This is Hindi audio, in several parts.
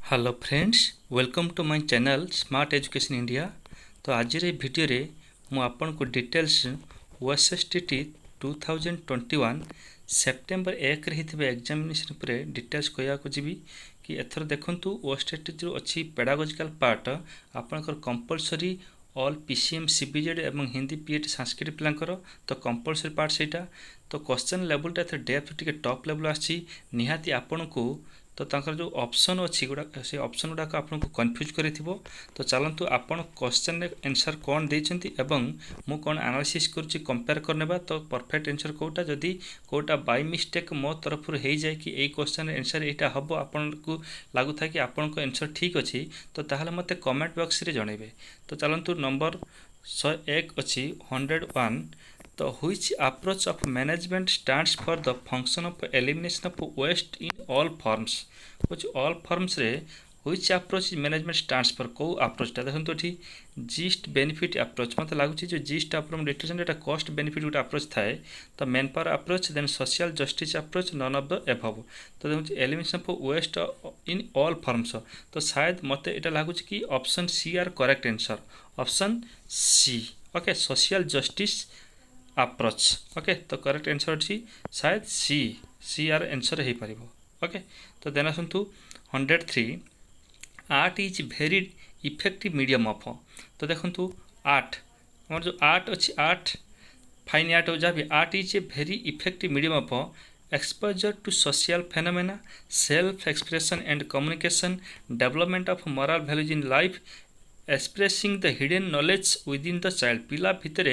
Hello friends, welcome to my channel smart education India. तो आज भिडियो रे मु आपन को डिटेल्स ओएसएसटीटी 2021 सेप्टेम्बर 1 रे हितबे एग्जामिनेशन पर डिटेल्स कहया को जीवी कि एथर देखंतु ओएसएसटीटी जो अछि पेडागोजिकल पार्ट आपनकर कंपलसरी ऑल पीसीएम सीबीजेड एवं हिंदी पीएटी संस्कृत पिलांकर तो कंपलसरी पार्ट सेटा। तो क्वेश्चन लेवलटा एथर डेप्थ टिके टॉप लेवल आछि निहाती आपन को। तो तांकर जो ऑप्शन अच्छी गुड़ा से ऑप्शन गुड़ाक आपको कन्फ्यूज करिथिबो। तो चलतु आपण क्वेश्चन रे आंसर कौन देइछंती एवं मु कौन एनालिसिस करूची कंपेयर करनेबा। तो परफेक्ट आंसर कोटा जदी कोटा बाय मिस्टेक मो तरफ हो जाए कि ए क्वेश्चन आंसर एटा हबो आपन को लागु था कि आपन को आंसर ठीक अछि तो ताहले मते कमेंट बॉक्स रे जणेबे। तो चलतु नंबर 101 अछि 101। तो which approach of management stands for the function of elimination of waste in all forms? which all forms रे which approach management stands for को approach टा देखंतु एठी जीस्ट बेनिफिट अप्रोच मते लागुची जो जीस्ट अप्रोच डिटरमिनेशन एटा कॉस्ट बेनिफिट गुटा अप्रोच थाए। तो manpower approach then social justice approach none of the above. तो देखंतु elimination of waste in all forms. तो शायद मते एटा लागुची कि option C are correct answer, option C. Okay, social justice approach. Okay, तो करेक्ट आंसर अच्छी शायद सी, सी आर आंसर हो पार। ओके, तो देन आसतु 103। Art is very effective medium of. तो देखंतु आर्ट आम जो आर्ट अच्छी आर्ट फाइन आर्ट हो जहाँ भी art is a very effective medium of exposure to social phenomena, self expression and communication, development of moral values in life, expressing the hidden knowledge within the child. पिला भितर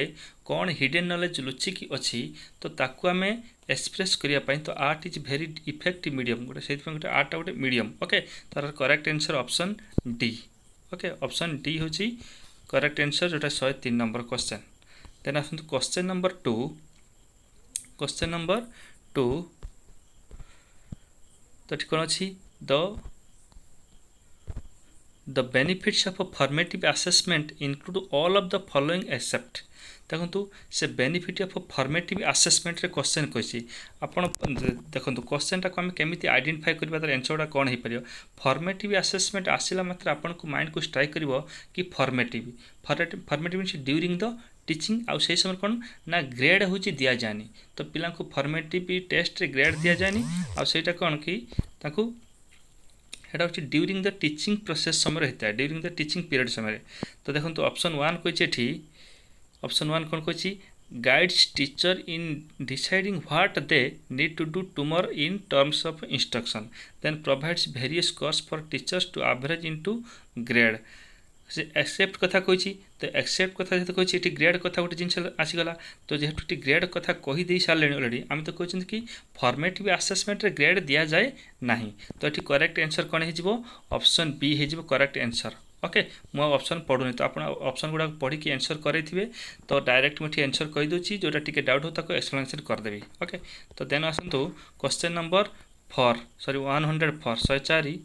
कौन हिडन नॉलेज लुचिकी अच्छी तो ताकू आम एक्सप्रेस करने। तो art is very effective medium गोटे से गोटे आर्ट गोटे मीडियम। ओके, तार correct answer option D. Okay, option D हूँ करेक्ट आंसर जोटा 103 नंबर क्वेश्चन। देन आसतु क्वेश्चन नंबर 2। क्वेश्चन नंबर 2 तो कौन अच्छी The benefits of a formative assessment include all of the following except। देखो से बेनिफिट ऑफ फॉर्मेटिव आसेसमेंट रे क्वेश्चन कही आपड़ देखो क्वेश्चन टाक आम केमी आइडेंटिफाई करवा तार आंसर गुड़ा कौन हो पार। फॉर्मेटिव आसेसमेंट आसला मात्र आपन को माइंड को स्ट्राइक कर कि formative means during the teaching आउ से समय कौन ना ग्रेड हूँ दि जाए। तो पिला को फॉर्मेटिव टेस्ट रे ग्रेड दि जाए आईटा कौन कि हेटा हूँ ड्यूरिंग द टीचिंग प्रोसेस समय रहता है, ड्यूरिंग द टीचिंग पीरियड समय। तो देखो ऑप्शन 1 कही ऑप्शन 1 कौन कही guides teacher in deciding what they need to do tomorrow in terms of instruction, then provides various course for teachers to average into grade. से एक्सेप्ट कथा कही तो एक्सेप्ट कथा जो कही ये ग्रेड कथा गोटे जिन आसीगला। तो जेहेतु ग्रेड कथा कहीदे सारे अलरेडी आम तो कहते कि फॉर्मेटिव आसेसमेंट रे ग्रेड दि जाए ना। तो ये करेक्ट आंसर कौन हो ऑप्शन बी हो करेक्ट आंसर। ओके, मु ऑप्शन पढ़ुनी तो आप ऑप्शन गुड़ा पढ़ी की आंसर करेंगे। तो डायरेक्ट मुझे आंसर कहीदे जोटा टी डाउट हो ताको एक्सप्लेनेशन करदेवी। ओके, तो देन आसतु question number 4 sorry 104 104।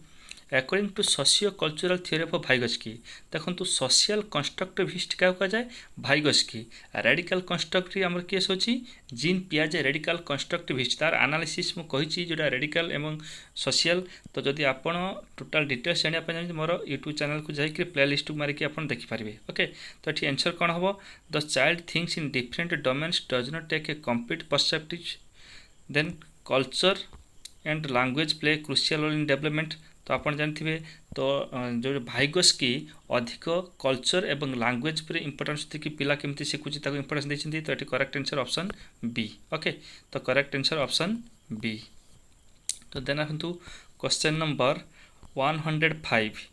According to socio cultural theory of Vygotsky. देखो सोशल कंस्ट्रक्टिविस्ट क्या कहुए भाइगस्की। रेडिकल कंस्ट्रक्टिव आमर केस अच्छी जीन पियाजे रेडिकल कंस्ट्रक्टिविस्ट तार एनालिसिस मुझे जोटा रेडिकल एवं सोशल। तो जदि आप टोटाल डिटेल्स जानापी मोर यूट्यूब चैनल को जाकर प्ले लिस्ट मारिकी आप देखिपारे। ओके, तो ये आंसर कौन हम the child things in different domains does not take a complete perspective, then culture and language play crucial role in development. तो आप जानते तो जो भाइगस्की अधिक कल्चर एवं लैंग्वेज पर इंपोर्टेंस देखिए पिला केमती शिखुची ताको इंपोर्टेंस देते। तो ये correct answer option B. Okay, तो करेक्ट आंसर ऑप्शन बी। तो देन आसतु question number 105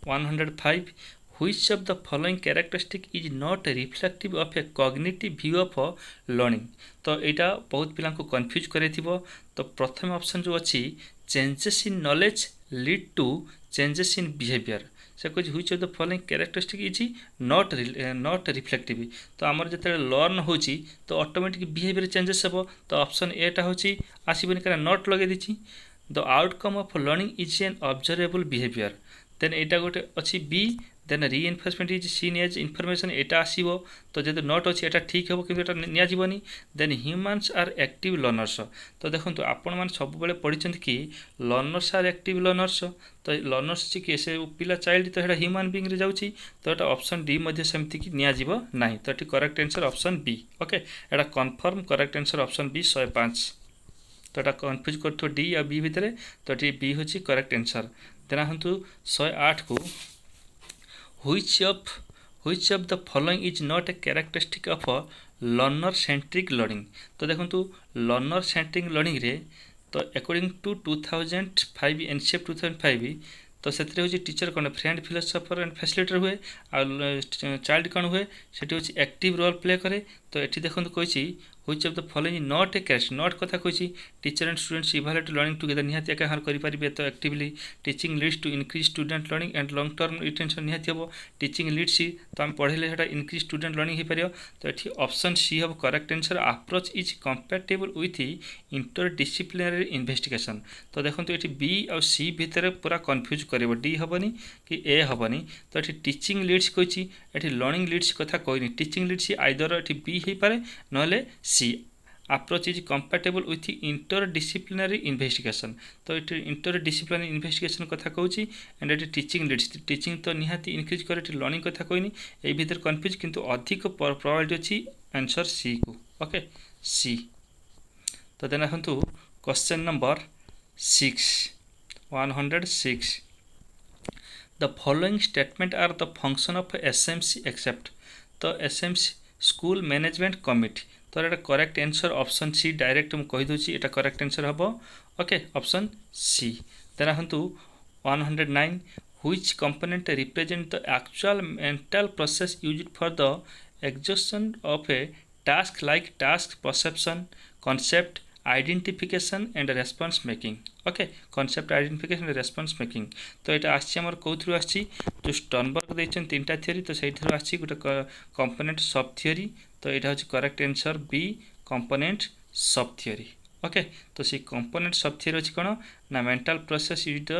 105। Which of the following characteristic is not reflective of a cognitive view of learning। तो यहाँ बहुत पिला कन्फ्यूज करे। तो प्रथम ऑप्शन जो अच्छी changes in knowledge lead to changes in behaviour. से कह which of the following characteristic is not reflective. तो आमर जो लर्न हो तो ऑटोमेटिक बिहेवियर चेंजेस हे। तो ऑप्शन एटा हूँ आसबनी क्या नॉट लगे दी। The outcome of learning is an observable behaviour, then एटा गोटे अच्छी B then reinforcement is seen as information एटा आसीबो तो जदि नॉट अच्छी एटा ठीक हेबो किंतु एटा निया जीवनी then humans are active learners तो देखंतु आपण मान सब बेले पढिचंत कि लर्नर्स आर एक्टिव लर्नर्स तो लर्नर्स छि कि से पिला चाइल्ड तो एटा ह्यूमन बीइंग रे जाउछि तो एटा ऑप्शन डी मध्ये सेमति कि निया जीवो नाही तो एटी correct answer option B okay एटा confirm correct answer option B 105 तो एटा कंफ्यूज करथो डी या बी भितरे तो एटी बी होछि करेक्ट आंसर देना हंतु 108 को which of the following is not a characteristic of a learner centric learning तो देखंतु learner centric learning रे तो according to 2005 NCEP 2005 तो से हूँ टीचर कौन फ्रेंड फिलोसोफर एंड फैसिलिटेटर हुए आ चाइल्ड कौन हुए से एक्टिव रोल प्ले करे तो ये देखो कही which of the following not a character not कथा कही teacher and students evaluate learning together निहाती एका करेंगे तो actively teaching leads to increase student learning and long term retention निहाती हम टीचिंग लीड्स तो आम पढ़े से इनक्रीज स्टूडेंट लर्निंग हो पार तो ये ऑप्शन सी हम correct answer approach is compatible with interdisciplinary investigation तो देखो ये बी और सी भितर पूरा कन्फ्यूज कर डी हेनी कि ए हेनी तो ये टीचिंग लीड्स कही ये लर्निंग लीड्स कथा कहनी टीचिंग लीड्स आइदर ये बी हो पाए ना C approach is compatible with interdisciplinary investigation तो ये इंटरडिसिप्लिनरी इन्वेस्टिगेशन कथा कहूँ एंड ये टीचिंग लीड्स टीचिंग तो निहाती इनक्रीज करे लर्निंग कथा कहनी ये भितर कन्फ्यूज किंतु अधिक प्रोबेबिलिटी अच्छी आंसर सी को ओके सी तो देन आसतु question number 106 the following statement are the function of SMC except तो एसएमसी स्कूल मैनेजमेंट कमिटी तो ये correct answer option C direct मुझे कहीदे ये करेक्ट आंसर हम ओके ऑप्शन सी देन आसतु 109 which component represent the actual mental process used for the execution of a task like task perception concept identification and response making okay concept identification and response making तो यहाँ आमर कौन आसी जो स्टर्नबर्ग देते तीनटा थियोरी तो से आसी गोटे कंपोनेंट सब थियोरी तो यहाँ हूँ करेक्ट आंसर बी कंपोनेंट सब थियोरी ओके तो सी कंपोनेंट सब थियोरी अच्छी कौन ना मेंटल प्रोसेस यूज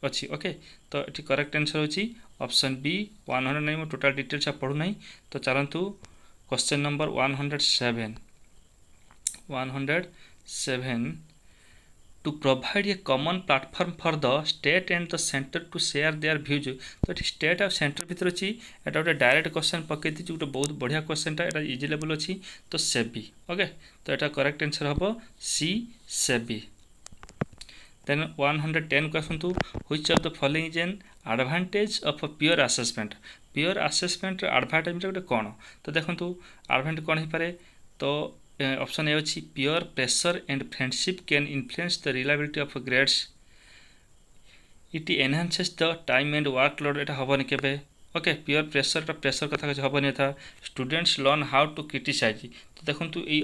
अच्छी ओके तो ये करेक्ट आंसर होची ऑप्शन बी 109 टोटल डिटेल्स आप पढ़ू ना तो चलतु question number 107 to provide a common platform for the state and the center to share their views तो ये स्टेट और सेंटर भीतर अच्छी एटा गोटे डायरेक्ट क्वेश्चन पकई दी गोटे बहुत बढ़िया क्वेश्चनटा एटा इजी लेवल अच्छी तो सेबी ओके तो यहाँ करेक्ट आंसर हम सी सेबी देन 110 को आसतु which of the following is an advantage of pure assessment advantage गोटे कौन तो देखो एडवांटेज कौन हो पारे तो ऑप्शन ए अच्छी peer pressure and friendship can influence the reliability of grades it enhances the time and workload एटा हेनी केबे ओके प्योर प्रेशर कथा हेनी था students learn how to criticise तो देखो ये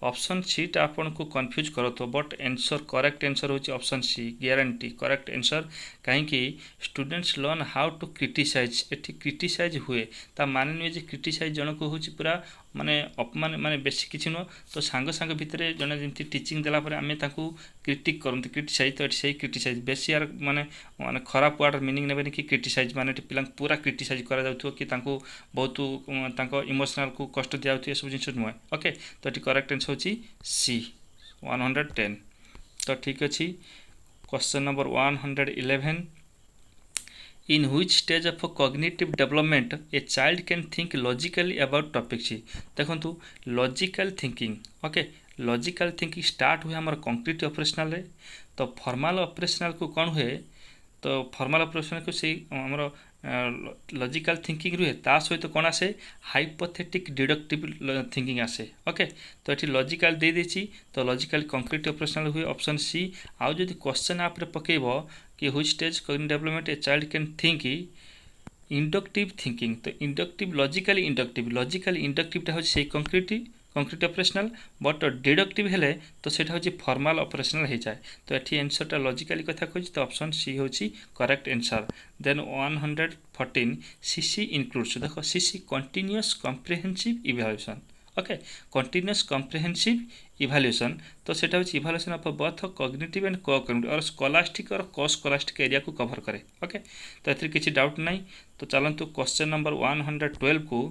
ऑप्शन सीटा आपन को कन्फ्यूज करो तो बट आंसर करेक्ट आंसर होची option C guarantee correct answer कहीं students learn how to criticize एटी क्रिटिसाइज हुए ता माने नुहे जे क्रिटिसाइज जन को होची पूरा माने अपमान माने बेसी किछि न तो सांग भितर जने जेमती टीचिंग देला पर आमे ताकू क्रिटिक करते क्रिटिसाइज तो सही क्रिटिसाइज बेसी यार माने माने खराब वर्ड मीनिंग नेबे कि क्रिटिसाइज माने पिला पूरा क्रिटिसाइज करा जाउथो कि तांको बहुत तांको इमोशनल को कष्ट दिया जाउथो सब जिंस नुहे ओके तो एटी करेक्ट आंसर होची सी 110 तो ठीक अच्छी question number 111 in which stage of cognitive development a child can think logically about topics देखो logical thinking okay logical thinking start हुए हमारे कंक्रीट ऑपरेशनल रे तो फॉर्मल ऑपरेशनल को कौन हुए तो फॉर्मल ऑपरेशनल को से हमरो लॉजिकल थिंकिंग रुहे ता सहित कौन आसे हाइपोथेटिक डिडक्टिव थिंकिंग आसे ओके तो ये लॉजिकल दे देछि तो लॉजिकल कंक्रीट ऑपरेशनल हुए ऑप्शन सी आउ जदि क्वेश्चन आप पकेबो कि which stage cognitive development a child can think inductive thinking तो इंडक्टिव लॉजिकली इंडक्टिवटा हूँ से कंक्रीट ऑपरेशनल बट डिडक्टिव हेले तो सेटा हूँ फॉर्मल ऑपरेशनल हो जाए तो ये आंसरटा लॉजिकली कथा कही तो ऑप्शन सी हूँ correct answer then 114 CC includes देखो CC continuous comprehensive evaluation okay continuous comprehensive evaluation तो सेटा होची evaluation of both cognitive and co-cognitive और स्कॉलास्टिक और को-स्कॉलास्टिक एरिया को कवर करे ओके तो एथि किछि डाउट नहीं तो चलंतु क्वेश्चन नंबर 112 को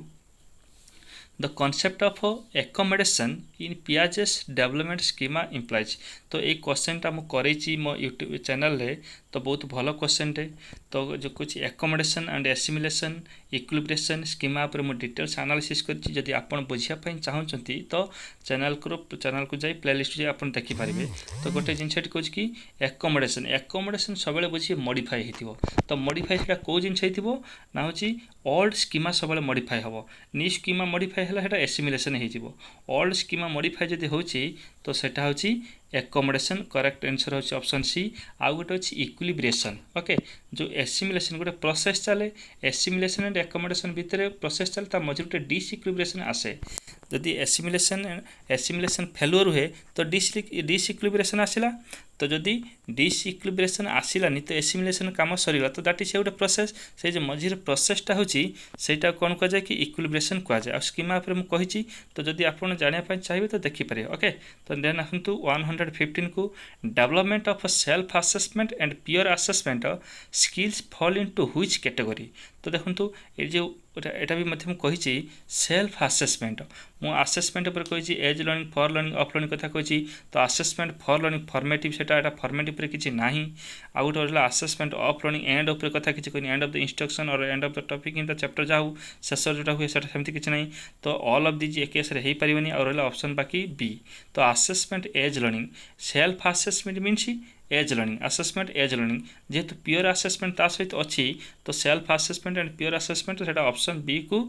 the concept of accommodation in Piaget's development schema implies तो ये क्वेश्चन टा मु करेची मो यूट्यूब चैनल रे तो बहुत भल क्वेश्चन टे तो जो कुछ accommodation and assimilation equilibration schema पर मु डिटेल्स एनालिसिस करछि जदि आपण बुझिया पई चाहउचंती तो चैनल को जाई प्लेलिस्ट जे आपण देखि पारिबे तो गोटे जिनसेट कहछि कि एकोमोडेशन सबले बुझी मॉडिफाई हेतिबो तो मॉडिफाई सेटा को जिनस हेतिबो ना होछि ओल्ड स्कीमा सबले मॉडिफाई हबो न्यू स्कीमा मॉडिफाई हला हेटा एसिमिलेशन हेजिबो ओल्ड स्कीमा मॉडिफाई जदि होछि तो सेटा होछि एकोमोडेशन करेक्ट आंसर होछि ऑप्शन सी आउ गोटे होछि इक्विलिब्रेशन ओके जो एसिमिलेशन गोटे प्रोसेस चले एसिमिलेशन एंड एकोमोडेशन भितर प्रोसेस चले ता मझे गोटे डिसइक्विलिब्रेशन आसे जदि एसिमिलेशन फेलुअर हुए तो डिसइक्विलिब्रेशन आसिला तो जदि डिसइक्विलिब्रेशन आसिलानी तो एसिमिलेशन काम सरीला तो दैट इज गोटे प्रोसेस से जो मझिर प्रोसेसटा होछि सेटा कोन कह जाय कि इक्विलिब्रेशन कह जाय आ स्कीमा पर मु कहिछि तो जदि आपण जानिया पय चाहिबे तो देखि पारे ओके तो देन आसंतु 115 को development of self assessment and peer assessment skills fall into which category तो देखंतु ए जो एटा भी मध्यम कहिछि सेल्फ असेसमेंट मु असेसमेंट पर कहिछि as learning for learning of learning कथा कहिछि तो असेसमेंट फॉर लर्निंग फॉर्मेटिव सेटा एटा फॉर्मेटिव पर किछि नाही आ गोटे रहला assessment of learning end of कथा किछि कोनी एंड ऑफ द इंस्ट्रक्शन और end of the topic in the chapter जाऊ शेष जोटा हुए सेटा सेमति किछि नाही तो ऑल ऑफ दिस एक केस रे हेई परिबनी और रहला ऑप्शन बाकी बी तो assessment as learning self assessment means as learning assessment as learning जेहेतु प्योर असेसमेंट ता सहित अच्छी तो self assessment and peer assessment सेटा ऑप्शन बी को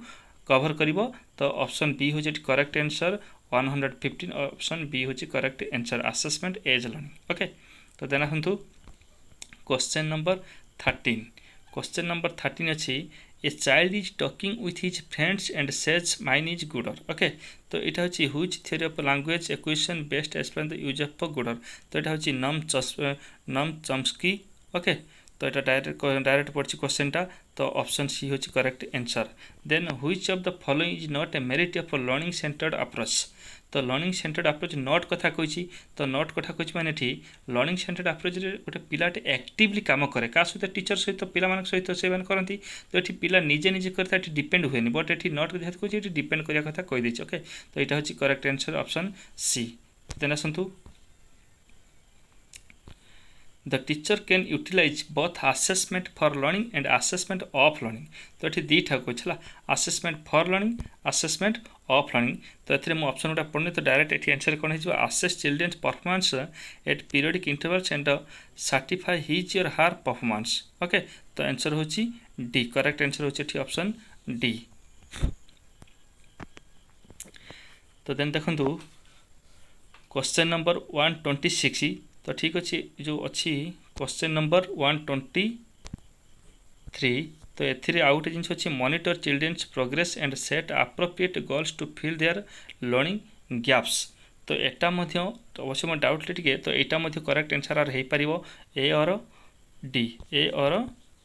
कवर करिवो तो ऑप्शन बी होछि करेक्ट आंसर 115 ऑप्शन बी होछि correct answer assessment as learning okay तो देना हंतु क्वेश्चन नंबर 13 अछि a child is talking with his friends and says mine is gooder okay तो यहाँ हूँ which theory of language acquisition best explain the use of gooder तो यहाँ हूँ नम चम्स्की ओके तो यहाँ डायरेक्ट पड़ी क्वेश्चन टा तो ऑप्शन सी हूँ correct answer then which of the following is not a merit of learning centred approach तो लर्निंग सेंटर्ड अप्रोच नॉट कथा कही तो नॉट कथा कही माने लर्निंग सेंटर्ड अप्रोच गोटे पिलाटे एक्टिवली काम करे क्या सहित टीचर सहित पिला सहित से करती तो ये पिला निजे निजे करता है डिपेंड हुए बट ये नॉट जेहतु कही डिपेंड करिया कथा कही देछि ओके तो यहाँ हूँ correct answer option C then आसंतु The teacher can utilize both assessment for learning and assessment of learning तो ये दीटा कहला assessment for learning assessment of learning तो ये मुझे ऑप्शन गुटा पढ़नी तो डायरेक्ट ये आंसर कौन हो assess children's performance at periodic intervals and certify his or her performance okay तो आंसर हो डी करेक्ट आंसर हो ऑप्शन डी तो देन देखंतु क्वेश्चन नंबर 126 तो ठीक अच्छे जो अच्छी क्वेश्चन नंबर 123 तो एथिरे आउट जिनस अच्छी monitor children's progress and set appropriate goals to fill their learning gaps तो एटा मध्य अवश्य मैं डाउट टिके तो यहाँ करेक्ट आंसर आर हो पारिबो ए और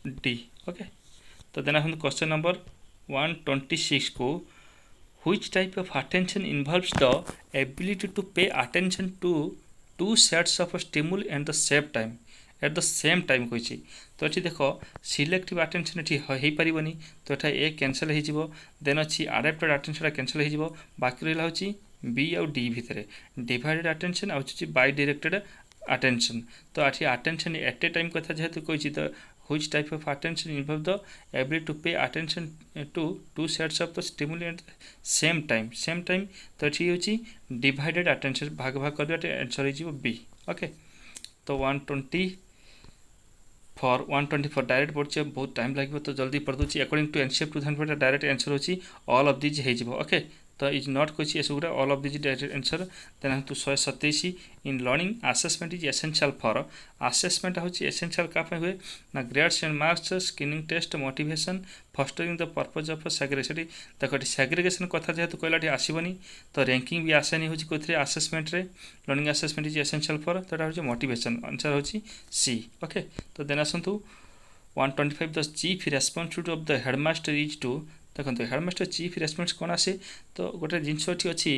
डी ओके तो देन आसंतु क्वेश्चन नंबर 126 को which type of attention involves the ability to pay attention to two sets of stimuli and the same time कही तो ये देख सिलेक्टिव अटेंशन ये हो पारिबनी तो यहाँ ए कैंसल हो देन अच्छी अडाप्टेड अटेंशन कैंसल हो बाकी रहा हूँ बी आउ डी भितर डिवाइडेड अटेंशन आउँ बाय डायरेक्टेड अटेंशन तो ये अटेंशन एट ए टाइम कथा जेहेतु कही तो which type of attention involve the ability to pay attention to two sets of the stimuli at same time तो ये हूँ डिवाइडेड अटेंशन भाग भाग कर आंसर हो बी ओके तो 124 डायरेक्ट पड़े बहुत टाइम लगे तो जल्दी पढ़ दूसरी according to NCF 2000 direct answer हो ऑल ऑफ दिज हो ओके तो इज नॉट कही एसगुड़ा all of these direct answer then तो 127 in learning assessment is essential for assessment हूँ एसेंशियल क्या हुए ना grades and marks screening test motivation fostering the purpose of segregation देख सेग्रेगेशन कथा जेहेतु कहला आसबनी तो रैंकिंग भी आसेनी हूँ कौन असेसमेंट रे learning assessment is essential for तो यहाँ हूँ मोटिवेशन आंसर हूँ सी ओके तो देन आसतु 125 the chief responsibility of the headmaster is to देखो हेडमास्टर चीफ रेस्पॉन्स कौन आसे तो गोटे जिनस अच्छी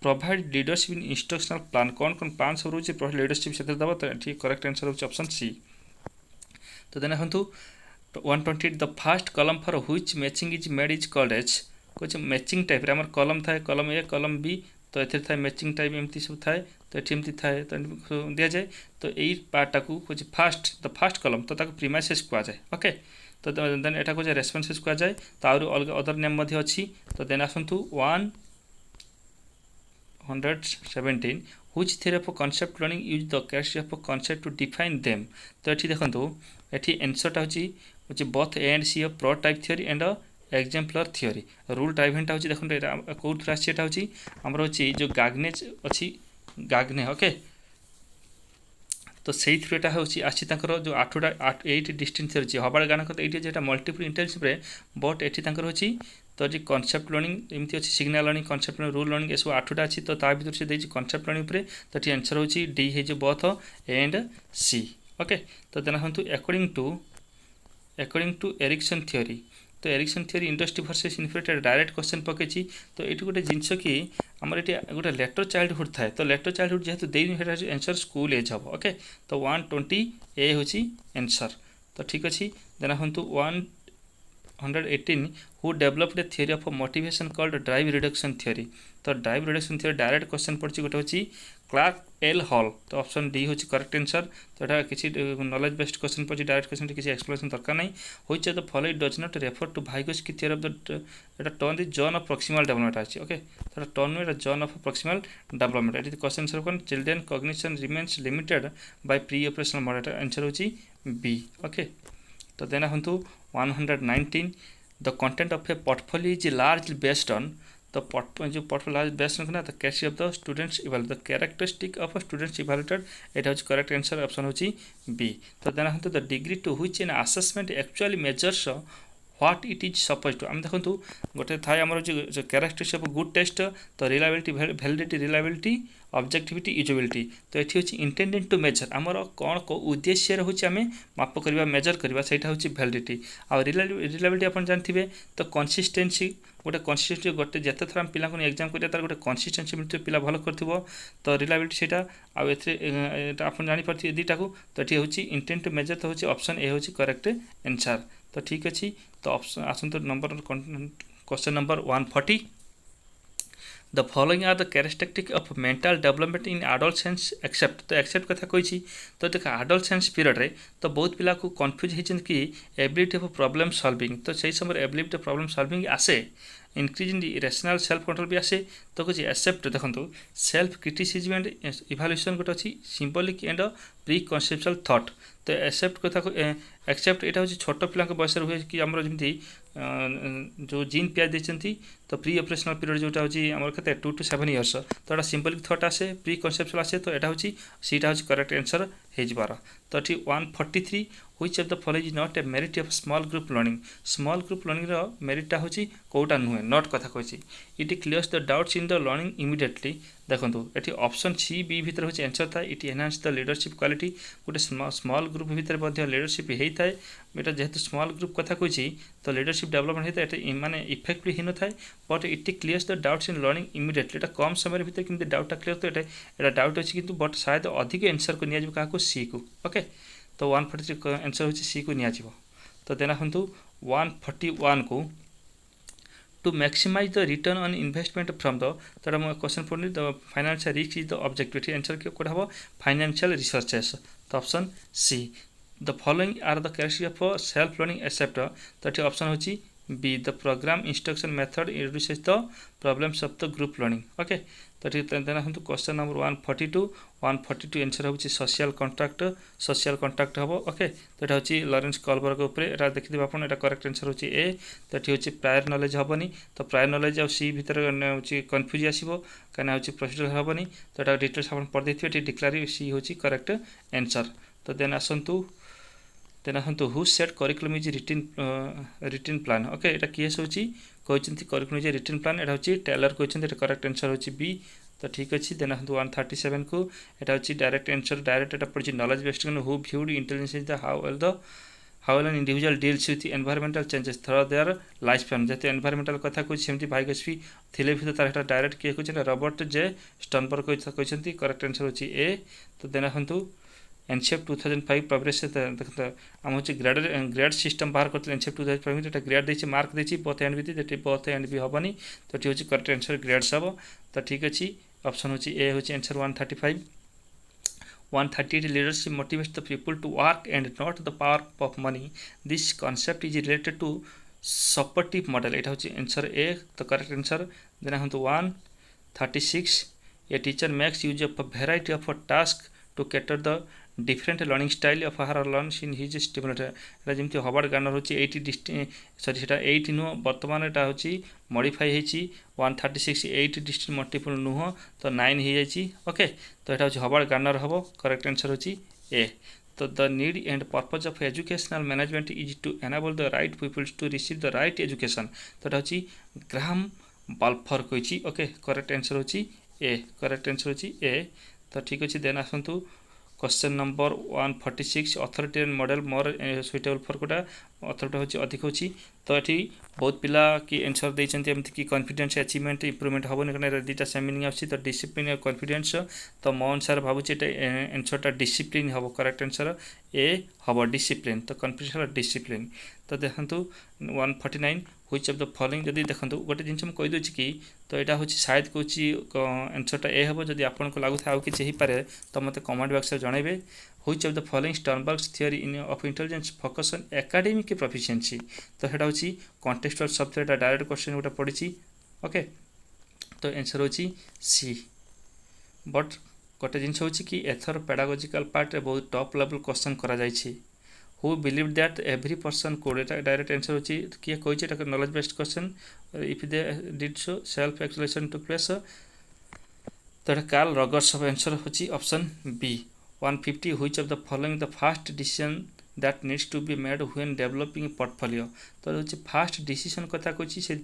provide leadership in instructional plan कौन कौन प्लान सब रोचे प्रोवाइड लीडरशिप से दबा तो ये करेक्ट आंसर होची ऑप्शन सी। तो देन देखो 120 the first column for which matching is made is called as कुछ मैचिंग टाइप रे हमर कलम थाए कलम ए कलम बी तो एथे थाए मैचिंग टाइप एमती सब थाए तो एठी एमती थाए तो दिया जाए तो एई पार्ट को कुछ फर्स्ट द फर्स्ट कलम तो ताको प्रीमाइसेस कुआ जाए ओके। तो देन एटा को रेस्पॉन्सेस कुआ जाए तो आरो अलग अदर नेम मध्ये अछि। तो then आसंतु 117 which theory of concept learning use the characteristic of concept to define them। तो ये देखो ये आंसरटा हूँ both A and C of prototype theory and exemplar theory rule ड्राइवेंटा हूँ देखो कौन आसीटा हूँ आमर हूँ जो गाग्नेज अच्छी गाग्ने ओके। तो से थ्रूटा हूँ आसी जो 8 डिस्टिंक्ट थ्योरी अच्छी हबाड़ गाना ये जो मल्टीपल इंटेलिजेंस बट ये हूँ तो जी कॉन्सेप्ट लर्निंग एमती अच्छी signal learning concept learning rule learning ये सब 8टा अच्छी तो ता भर से देखिए कॉन्सेप्ट लर्निंग पर तो ये आंसर हूँ डी है बोथ एंड सी ओके। तो देना हूँ अकॉर्डिंग टू एरिक्सन थ्योरी तो Erikson theory industry versus infrastructure direct question पकई तो ये गोटे जिनस कि आमर ये गोटे लेटर चाइल्डहुड थाए तो लेटर चाइल्डहुड जेहतु देनी आंसर स्कूल एज हम ओके। तो 120 ए हूँ आंसर तो ठीक अच्छे। देना हूँ 118 who developed a theory of motivation called drive reduction theory तो drive reduction theory direct question पड़ी गोटे हूँ क्लार्क एल हॉल तो ऑप्शन डी हूँ करेक्ट आंसर। तो यहाँ किसी नॉलेज बेस्ड क्वेश्चन पड़ी डायरेक्ट क्वेश्चन किसी एक्सप्लेनेशन दरकार नहीं होइच the following does not refer to Vygotsky theory of the एटा turn the zone of proximal development अच्छी ओके। तो टर्न में जोन ऑफ प्रॉक्सिमल डेवलपमेंट ये क्वेश्चन आंसर कौन children cognition remains limited by preoperational model answer हूँ बी ओके। तो देना हूँ 119 the content of a portfolio is largely based on the जो portfolio based on the characteristic of the students evaluated the characteristic of students evaluated एटा हूँ करेक्ट आंसर ऑप्शन हूँ बी। तो देना हूँ the degree to which an assessment actually measures what it is suppose to आम देखूँ गोटे थाए आमर जो कैरेक्टरिस्टिक ऑफ गुड टेस्ट तो reliability validity reliability objectivity usability तो ये हूँ इंटेंडेड टू मेजर आमर कौन को उद्देश्य हूँ आम माप करवा मेजर करवा से हूँ वैलिडिटी आ रिलायबिलिटी आप जानते तो कंसिस्टेंसी गोटे कंसिस्टेंसी गोटे जिते थर आम पिला एग्जाम करिया तार गोटे कंसिस्टेंसी मिलते पिला भल कर तो रिलायबिलिटी से आप जापारे दुईटा को तो ये हूँ इंटेंड टू मेजर तो हूँ ऑप्शन ए हूँ करेक्ट आंसर। तो ठीक अच्छे। तो ऑप्शन आसतु number question number 140 the following are the characteristic of mental development in adolescence except तो एक्सेप्ट कथा कही तो देख एडोलसेंस पीरियड रे तो बहुत पिला को कन्फ्यूज होती कि एबिलिटी ऑफ प्रॉब्लम सॉल्विंग तो सही समय एबिलिटी ऑफ प्रॉब्लम सॉल्विंग आसे increase in rational self control भी आसे तो कुछ एक्सेप्ट देखो सेल्फ क्रिटिसिज्म एंड इभालुएशन गोटे अच्छी सिंबॉलिक एंड प्री कनसेप्चुअल थॉट तो एक्सेप्ट कथा एक्सेप्ट यहाँ हूँ छोट पिला बयस हुए कि आमर जमी जो जीन पिया देती तो प्री ऑपरेशनल पीरियड जोटा हूँ आम के 2 to 7 years तो यहाँ सिंबॉलिक थॉट आसे प्री कनसेप्चुअल आसे तो यहाँ हूँ सीटा हूँ करेक्ट आंसर हो। तो ये 143 which of the following is not a merit of small group learning मेरिटा हूँ कौटा नुहे नॉट कथा कही it clears the doubts in the learning immediately देखो ये ऑप्शन सी बी भितर हूँ आंसर था it enhance the leadership quality गोटे स्मॉल ग्रुप भितर लीडरशिप होता है यहाँ जेहेतु स्मॉल ग्रुप कथा कही तो लीडरशिप डेवलपमेंट होता है माने इफेक्ट भी हो था but it clears the doubts in learning immediately यहाँ कम समय भितर कि डाउटा क्लियर तो यहाँ डाउट अच्छी कि बट शायद अधिक आंसर को निया क्या सी को ओके। तो 143 आंसर हूँ सी को निया। तो देना हूँ 141 को to maximise the return on investment from the तो क्वेश्चन पढ़नी the financial risk is the objective answer कौन हम फाइनेंशियल रिसर्चेस तो option C the following are the characteristic of self learning except तो ये ऑप्शन हूँ B the programme instruction method introduces the problems of the group learning okay. तो देना हम क्वेश्चन नंबर 142 आंसर हूँ सोशल कंट्राक्ट हम ओके। तो यहाँ हूँ लॉरेंस कॉलबर्ग उपर देखिए आप करेक्ट आंसर हूँ ए तो ये हूँ प्रायर नॉलेज हेनी तो प्रायर नॉलेज आ सी भितर हूँ कन्फ्यूज आसो कहीं हूँ प्रोसीजर हेनी तो यहाँ डिटेल्स आप पढ़ देते डिक्लेयर सी हूँ करेक्ट आंसर। तो देन आसतु who set curriculum is written plan okay यहाँ किए सोची कहते करिकुलम इज रिटिन प्लान यहाँ हूँ टेलर कहते करेक्ट आंसर हूँ बी। तो ठीक अच्छे देना 137 को यहाँ हूँ डायरेक्ट आंसर डायरेक्ट यहाँ पड़ी knowledge based who viewed intelligence is the how an individual deals with environmental changes through their life span जैसे एनवायरमेंटल कथा कहूँ सेमती बायोग्राफी थिले भी तो तार डायरेक्ट किए कहते रॉबर्ट जे स्टर्नबर्ग कहते करेक्ट आंसर होची ए। तो देन आसतु एनसीएफ 2005 प्रोग्रेस देखते आम हूँ ग्रेड सिस्टम बाहर करते एनसीएफ 2005 ग्रेड देती मार्क देती बोथ एंड भी देती बोथ एंड भी हेनी तो ये हूँ करेक्ट आंसर ग्रेड्स हम। तो ठीक अच्छे ऑप्शन हूँ ए हूँ answer 135। 138 leadership motivates the people to work and not the power of money. This concept is related to Socrates model. It is answer A, the correct answer. Then I have to 136. A teacher makes use of a variety of a task to cater the different learning style of her learns in his stimulator. जमी हवार्ड गार्नर हूँ 80 सरी से 8 नुह बर्तमान यहाँ हूँ मॉडिफाई होती 136 8 डिस्टिंक्ट मल्टीपल नुह तो 9 हो जाए। ओके तो यहाँ हूँ हवार्ड गार्नर हम करेक्ट आंसर हूँ ए। तो the need and purpose of educational management is to enable the right peoples to receive the right education तो यहाँ हूँ ग्राहम बाल्फर कही। ओके करेक्ट आंसर हूँ ए करेक्ट आंसर हूँ ए। तो ठीक अच्छे देन आसतु question number 146 authority and model more suitable for कोटा अथॉरिटी हूँ अधिक होची। तो ये बहुत पिला कि आंसर देते एमती कि कॉन्फिडेंस अचीवमेंट इंप्रूवमेंट हेनी कहना दुटा सेम मीनिंग आसी तो डिसिप्लिन और कॉन्फिडेंस तो मो अनुसार भावुँ आंसरटा डिसिप्लिन हम करेक्ट आंसर ए हम डिसिप्लिन तो कॉन्फिडेंस डिसिप्लिन। तो देखो 149 व्हिच ऑफ द फॉलोइंग जदि देखो गोटे जिन कहीदे कि तो यहाँ हूँ शायद कौन आंसरटा ए हम जब आपको लगुता आउ कि पारे तो मत कमेंट बॉक्स में जनइबे। Which of the following Sternberg's theory in of intelligence focus on academic proficiency तो यहाँ हूँ कॉन्टेक्चुअल शब्द यहाँ डायरेक्ट क्वेश्चन गोटे पड़ी। ओके तो आंसर हूँ सी। बट गोटे जिन हूँ कि एथर पेडागोजिकल पार्ट बहुत टॉप लेवल क्वेश्चन करा जाइछि। Who believe that every person कोड एटा डायरेक्ट आंसर हूँ किए कही knowledge based question if they did so self explanation to place तो कार्ल रगर्स आंसर हूँ option B. 150 which of the following the fast decision that needs to be made when developing portfolio तो हूँ फास्ट डिसीजन कथा कही से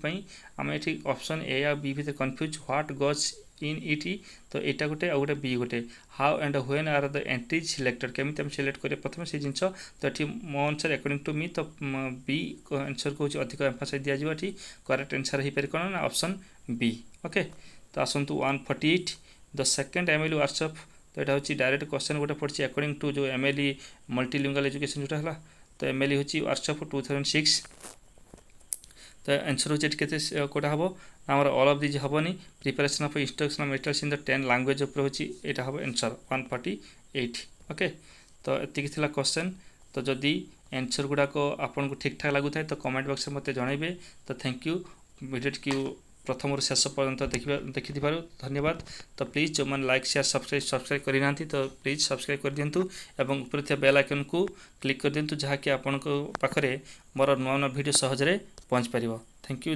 आम ये ऑप्शन ए आ बी भितर confuse what goes in it तो यहाँ गोटे आ गोटे बी गोटे how and when are the entries selected केमी सिलेक्ट करें प्रथम से जिन तो ये मो अनुसार अकॉर्डिंग टू मी तो बी आंसर को अधिक एम्फासाइज दिज्व ये करेक्ट आंसर हो पारे कौन ना ऑप्शन बी। ओके तो आसतु 148 द सेकेंड एमएलई वर्कशॉप तो यहाँ हूँ डायरेक्ट क्वेश्चन गोटे पड़ी अकॉर्डिंग टू जो एमएलई मल्टीलिंगुअल एजुकेशन जोटा है तो एमएलई हूँ वर्कशॉप 2006 तो आंसर हूँ के कौटा हम आम ऑल ऑफ दिज हेनी preparation of instructional materials in the 10 language उपर हूँ यहाँ हम आंसर 148। ओके तो ये क्वेश्चन तो जदि आंसर गुड़ाक आपन को ठीक ठाक लगुता है तो कमेंट बॉक्स में मत जनइबे। तो थैंक यू वीडियो की प्रथम शेष पर्यंत देखि धन्यवाद। तो प्लीज़ जो मैंने लाइक शेयर सब्सक्राइब करना तो प्लीज़ सब्सक्राइब कर दिंतु एवं ऊपर बेल आइकन को क्लिक कर दिंतु जहाँकि आपण पाखरे मोर नुआ नुआ वीडियो सहजरे पहुँच पार। Thank you.